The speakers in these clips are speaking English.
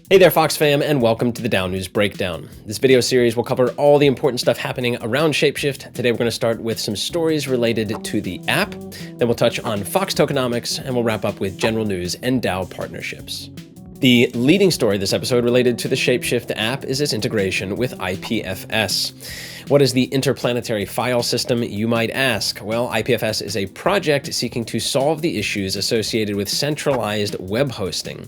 Hey there, Fox fam, and welcome to the DAO News Breakdown. This video series will cover all the important stuff happening around ShapeShift. Today we're going to start with some stories related to the app, then we'll touch on Foxenomics, and we'll wrap up with general news and DAO partnerships. The leading story this episode related to the ShapeShift app is its integration with IPFS. What is the interplanetary file system, you might ask? Well, IPFS is a project seeking to solve the issues associated with centralized web hosting.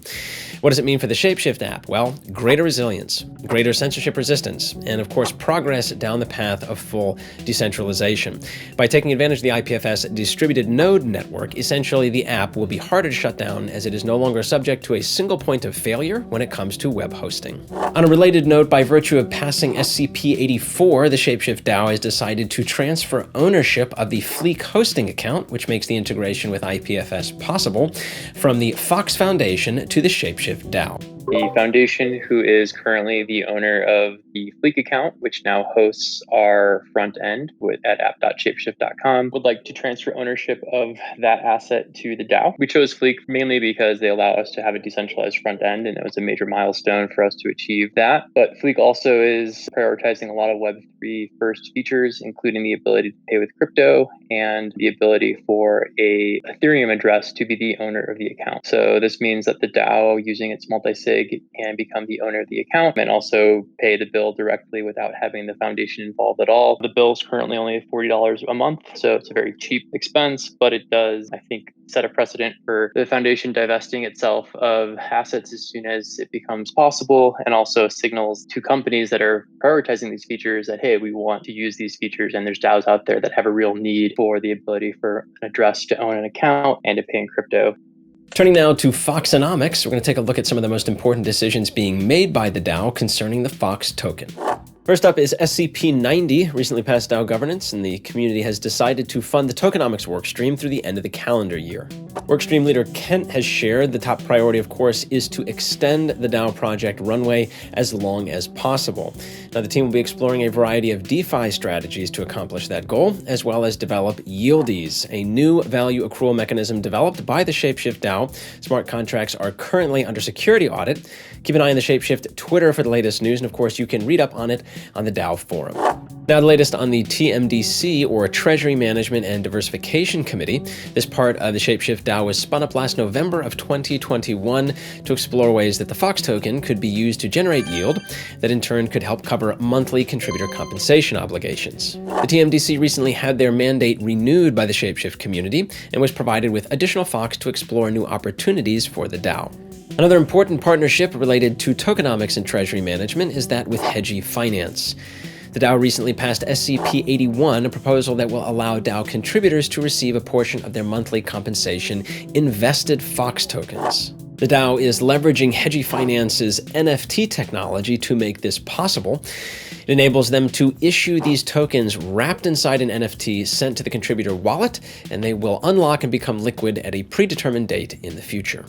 What does it mean for the ShapeShift app? Well, greater resilience, greater censorship resistance, and of course, progress down the path of full decentralization. By taking advantage of the IPFS distributed node network, essentially the app will be harder to shut down as it is no longer subject to a single point of failure when it comes to web hosting. On a related note, by virtue of passing SCP-84, the ShapeShift DAO has decided to transfer ownership of the Fleek hosting account, which makes the integration with IPFS possible, from the Fox Foundation to the ShapeShift DAO. The foundation, who is currently the owner of the Fleek account, which now hosts our front end at app.shapeshift.com, would like to transfer ownership of that asset to the DAO. We chose Fleek mainly because they allow us to have a decentralized front end, and it was a major milestone for us to achieve that. But Fleek also is prioritizing a lot of Web3 first features, including the ability to pay with crypto and the ability for a Ethereum address to be the owner of the account. So this means that the DAO, using its multi-sig, can become the owner of the account and also pay the bill directly without having the foundation involved at all. The bill is currently only $40 a month, so it's a very cheap expense, but it does, I think, set a precedent for the foundation divesting itself of assets as soon as it becomes possible, and also signals to companies that are prioritizing these features that, hey, we want to use these features, and there's DAOs out there that have a real need for the ability for an address to own an account and to pay in crypto. Turning now to Foxenomics, we're going to take a look at some of the most important decisions being made by the DAO concerning the Fox token. First up is SCP-90, recently passed DAO governance, and the community has decided to fund the tokenomics workstream through the end of the calendar year. Workstream leader Kent has shared the top priority, of course, is to extend the DAO project runway as long as possible. Now, the team will be exploring a variety of DeFi strategies to accomplish that goal, as well as develop Yieldies, a new value accrual mechanism developed by the ShapeShift DAO. Smart contracts are currently under security audit. Keep an eye on the ShapeShift Twitter for the latest news, and of course, you can read up on it on the DAO forum. Now, the latest on the TMDC, or Treasury Management and Diversification Committee. This part of the ShapeShift DAO was spun up last November of 2021 to explore ways that the Fox token could be used to generate yield that in turn could help cover monthly contributor compensation obligations. The TMDC recently had their mandate renewed by the ShapeShift community and was provided with additional Fox to explore new opportunities for the DAO. Another important partnership related to tokenomics and treasury management is that with Hedgey Finance. The DAO recently passed SCP-81, a proposal that will allow DAO contributors to receive a portion of their monthly compensation in vested Fox tokens. The DAO is leveraging Hedgey Finance's NFT technology to make this possible. It enables them to issue these tokens wrapped inside an NFT sent to the contributor wallet, and they will unlock and become liquid at a predetermined date in the future.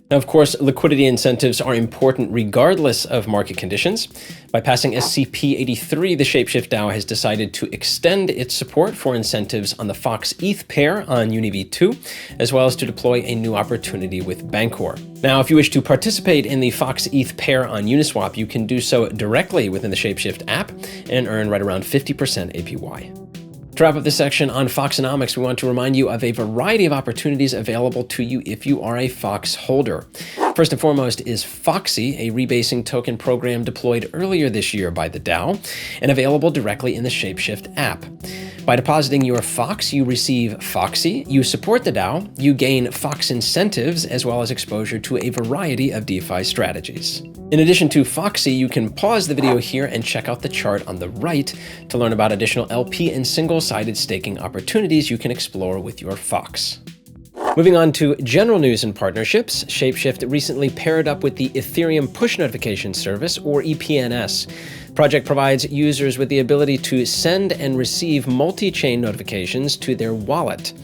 Now, of course, liquidity incentives are important regardless of market conditions. By passing SCP-83, the ShapeShift DAO has decided to extend its support for incentives on the Fox ETH pair on UniV2, as well as to deploy a new opportunity with Bancor. Now, if you wish to participate in the Fox ETH pair on Uniswap, you can do so directly within the ShapeShift app and earn right around 50% APY. To wrap up this section on Foxenomics, we want to remind you of a variety of opportunities available to you if you are a Fox holder. First and foremost is FOXy, a rebasing token program deployed earlier this year by the DAO and available directly in the ShapeShift app. By depositing your Fox, you receive FOXy, you support the DAO, you gain Fox incentives, as well as exposure to a variety of DeFi strategies. In addition to FOXy, you can pause the video here and check out the chart on the right to learn about additional LP and single-sided staking opportunities you can explore with your Fox. Moving on to general news and partnerships, ShapeShift recently paired up with the Ethereum Push Notification Service, or EPNS. The project provides users with the ability to send and receive multi-chain notifications to their wallet.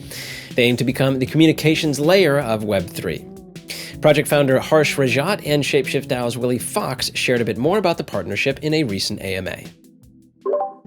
They aim to become the communications layer of Web3. Project founder Harsh Rajat and ShapeShift DAO's Willie Fox shared a bit more about the partnership in a recent AMA.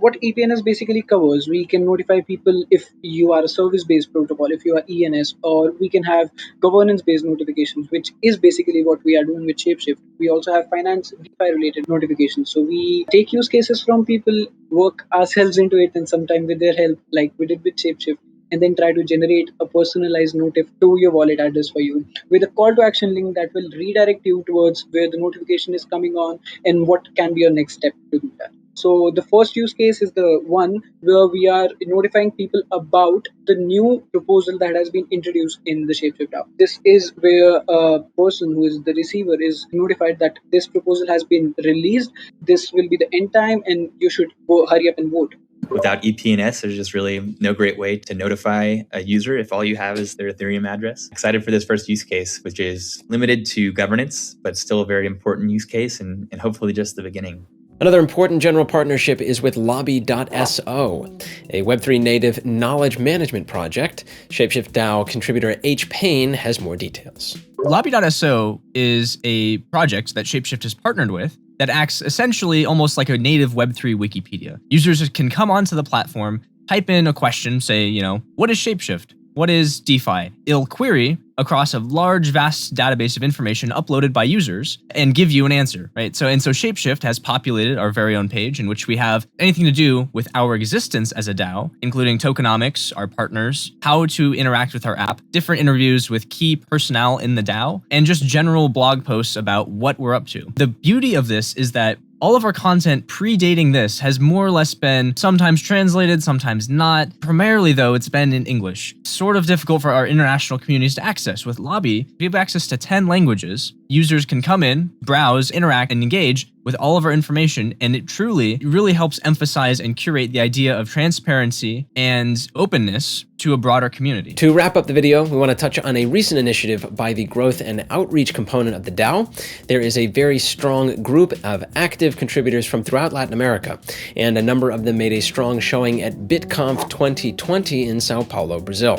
what EPNS basically covers, we can notify people if you are a service-based protocol, if you are ENS, or we can have governance-based notifications, which is basically what we are doing with ShapeShift. We also have finance DeFi-related notifications. So we take use cases from people, work ourselves into it, and sometimes with their help, like we did with ShapeShift, and then try to generate a personalized notif to your wallet address for you with a call to action link that will redirect you towards where the notification is coming on and what can be your next step to do that. So the first use case is the one where we are notifying people about the new proposal that has been introduced in the ShapeShift app. This is where a person who is the receiver is notified that this proposal has been released. This will be the end time and you should go hurry up and vote. Without EPNS, there's just really no great way to notify a user if all you have is their Ethereum address. Excited for this first use case, which is limited to governance, but still a very important use case and hopefully just the beginning. Another important general partnership is with Lobby.so, a Web3 native knowledge management project. ShapeShift DAO contributor H. Payne has more details. Lobby.so is a project that ShapeShift has partnered with that acts essentially almost like a native Web3 Wikipedia. Users can come onto the platform, type in a question, say, what is ShapeShift? What is DeFi? It'll query across a large, vast database of information uploaded by users and give you an answer, right? So ShapeShift has populated our very own page in which we have anything to do with our existence as a DAO, including tokenomics, our partners, how to interact with our app, different interviews with key personnel in the DAO, and just general blog posts about what we're up to. The beauty of this is that all of our content predating this has more or less been sometimes translated, sometimes not. Primarily, though, it's been in English. Sort of difficult for our international communities to access. With Lobby, we have access to 10 languages. Users can come in, browse, interact, and engage with all of our information, and it really helps emphasize and curate the idea of transparency and openness to a broader community. To wrap up the video, we want to touch on a recent initiative by the growth and outreach component of the DAO. There is a very strong group of active contributors from throughout Latin America, and a number of them made a strong showing at BitConf 2020 in Sao Paulo, Brazil.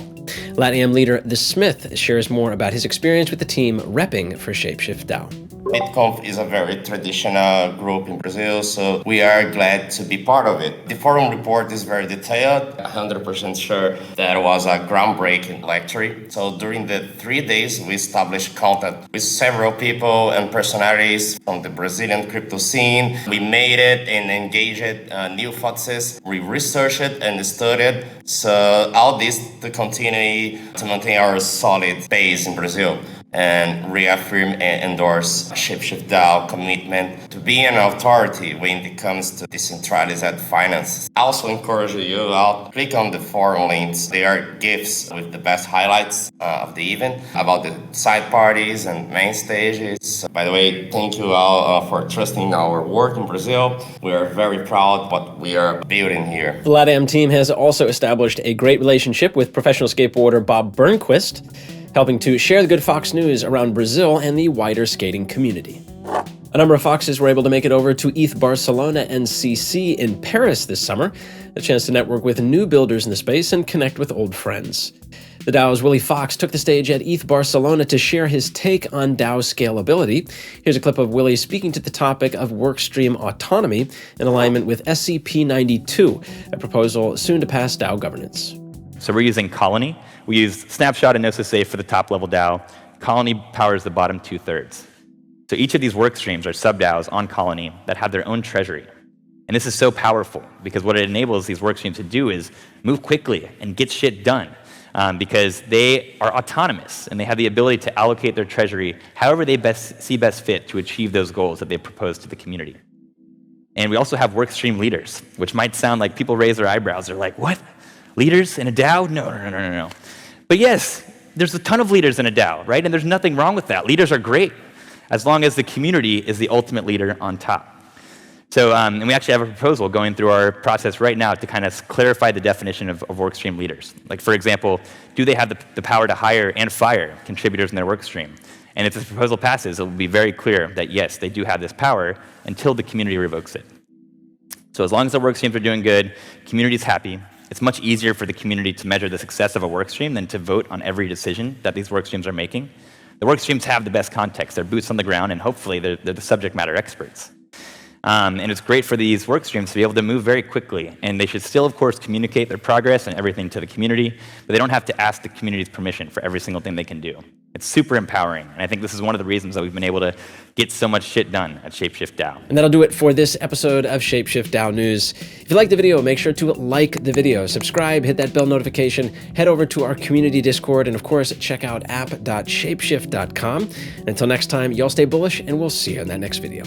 LatAm leader The Smith shares more about his experience with the team repping for ShapeShift DAO. BitConf is a very traditional group in Brazil, so we are glad to be part of it. The forum report is very detailed, 100% sure that was a groundbreaking lecture. So during the 3 days, we established contact with several people and personalities from the Brazilian crypto scene. We made it and engaged new foxes. We researched it and studied. So all this to continue to maintain our solid base in Brazil and reaffirm and endorse ShapeShift DAO commitment to be an authority when it comes to decentralized finance. I also encourage you all, click on the forum links. They are gifts with the best highlights of the event about the side parties and main stages. By the way, thank you all for trusting our work in Brazil. We are very proud of what we are building here. The LatAm team has also established a great relationship with professional skateboarder Bob Burnquist, helping to share the good Fox news around Brazil and the wider skating community. A number of Foxes were able to make it over to ETH Barcelona and CC in Paris this summer, a chance to network with new builders in the space and connect with old friends. The DAO's Willie Fox took the stage at ETH Barcelona to share his take on DAO scalability. Here's a clip of Willie speaking to the topic of workstream autonomy in alignment with SCP-92, a proposal soon to pass DAO governance. So we're using Colony. We use Snapshot and NoSafe for the top-level DAO. Colony powers the bottom 2/3. So each of these work streams are sub-DAOs on Colony that have their own treasury. And this is so powerful because what it enables these work streams to do is move quickly and get shit done because they are autonomous and they have the ability to allocate their treasury however they see best fit to achieve those goals that they propose to the community. And we also have work stream leaders, which might sound like people raise their eyebrows. They're like, what? Leaders in a DAO? No. But yes, there's a ton of leaders in a DAO, right? And there's nothing wrong with that. Leaders are great, as long as the community is the ultimate leader on top. So, and we actually have a proposal going through our process right now to kind of clarify the definition of workstream leaders. Like, for example, do they have the power to hire and fire contributors in their workstream? And if this proposal passes, it will be very clear that yes, they do have this power until the community revokes it. So as long as the workstreams are doing good, community's happy, it's much easier for the community to measure the success of a workstream than to vote on every decision that these workstreams are making. The workstreams have the best context, they're boots on the ground, and hopefully they're the subject matter experts. And it's great for these work streams to be able to move very quickly. And they should still, of course, communicate their progress and everything to the community, but they don't have to ask the community's permission for every single thing they can do. It's super empowering. And I think this is one of the reasons that we've been able to get so much shit done at ShapeShift DAO. And that'll do it for this episode of ShapeShift DAO News. If you like the video, make sure to like the video, subscribe, hit that bell notification, head over to our community Discord, and of course, check out app.shapeshift.com. And until next time, y'all stay bullish, and we'll see you in that next video.